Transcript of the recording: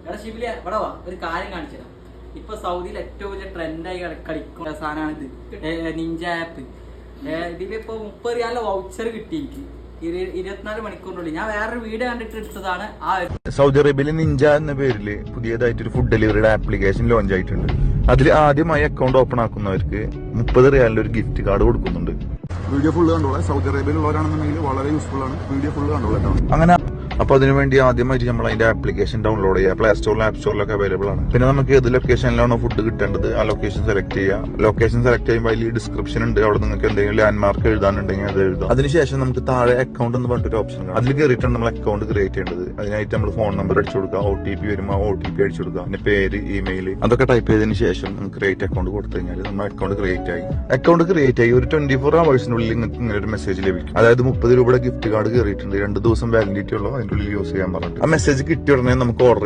എടാ ഷിബിലി ഇവിടെ വാ, ഒരു കാര്യം കാണിച്ചു തരാം. ഇപ്പൊ സൗദിയിൽ ഏറ്റവും വലിയ ട്രെൻഡായി കളിക്കുന്ന സാധനമാണ് ഇത്, നിഞ്ച ആപ്പ്. ഇതിലിപ്പോ 30 റിയാലിന്റെ വൗച്ചർ കിട്ടി എനിക്ക് 24 മണിക്കൂറിനുള്ളിൽ. ഞാൻ വേറൊരു വീഡിയോ കണ്ടിട്ട് എടുത്തതാണ്. സൗദി അറേബ്യയിലെ നിഞ്ച എന്ന പേരിൽ പുതിയതായിട്ടൊരു ഫുഡ് ഡെലിവറിയുടെ ആപ്ലിക്കേഷൻ ലോഞ്ച് ആയിട്ടുണ്ട്. അതിൽ ആദ്യമായി അക്കൗണ്ട് ഓപ്പൺ ആക്കുന്നവർക്ക് 30 റിയാലിന്റെ ഒരു ഗിഫ്റ്റ് കാർഡ് കൊടുക്കുന്നുണ്ട്. വീഡിയോ ഫുള്ള് കണ്ടോളെ. സൗദി അറേബ്യയിലുള്ളവരാണെന്നുണ്ടെങ്കിൽ വളരെ യൂസ്ഫുൾ ആണ്. വീഡിയോ ഫുള്ള് കണ്ടോളെ. അങ്ങനെ അപ്പൊ അതിനുവേണ്ടി ആദ്യമായിട്ട് നമ്മൾ അതിന്റെ ആപ്ലിക്കേഷൻ ഡൗൺലോഡ് ചെയ്യുക. പ്ലേ സ്റ്റോറിലും ആപ്പ് സ്റ്റോറിലൊക്കെ അവൈലബിൾ ആണ്. പിന്നെ നമുക്ക് ഏത് ലൊക്കേഷനിലാണോ ഫുഡ് കിട്ടേണ്ടത് ആ ലൊക്കേഷൻ സെലക്ട് ചെയ്യുക. ലൊക്കേഷൻ സെലക്ട് ചെയ്യുമ്പോൾ അതിൽ ഡിസ്ക്രിപ്ഷൻ ഉണ്ട്. അവിടെ നിങ്ങൾക്ക് എന്തെങ്കിലും ലാൻഡ്മാർക്ക് എഴുതാനുണ്ടെങ്കിൽ അത് എഴുതാം. അതിനുശേഷം നമുക്ക് താഴെ അക്കൗണ്ട് എന്ന് പറഞ്ഞിട്ട് ഒരു ഓപ്ഷൻ ഉണ്ട്. അതിൽ കയറിയിട്ടാണ് നമ്മൾ അക്കൗണ്ട് ക്രിയേറ്റ് ചെയ്യേണ്ടത്. അതിനായിട്ട് നമ്മൾ ഫോൺ നമ്പർ അടിച്ചു കൊടുക്കുക, OTP വരുമ്പോൾ OTP അടിച്ചു കൊടുക്കുക, പിന്നെ പേര്, ഇമെയിൽ അതൊക്കെ ടൈപ്പ് ചെയ്തതിന് ശേഷം നമുക്ക് ക്രിയേറ്റ് അക്കൗണ്ട് കൊടുത്തു കഴിഞ്ഞാൽ നമ്മുടെ അക്കൗണ്ട് ക്രിയേറ്റ് ആയി. അക്കൗണ്ട് ക്രിയേറ്റ് ആയി ഒരു 24 ഹവേഴ്സിനുള്ളിൽ നിങ്ങൾക്ക് ഇങ്ങനെ ഒരു മെസ്സേജ് ലഭിക്കും. അതായത് 30 രൂപയുടെ ഗിഫ്റ്റ് കാർഡ് കയറിയിട്ടുണ്ട്, 2 ദിവസം വാലിഡിറ്റി ഉള്ളൂ, അതിന്റെ ഉള്ളിൽ യൂസ് ചെയ്യാൻ പറഞ്ഞു. ആ മെസ്സേജ് കിട്ടിയ ഉടനെ നമുക്ക് ഓർഡർ ചെയ്യാം.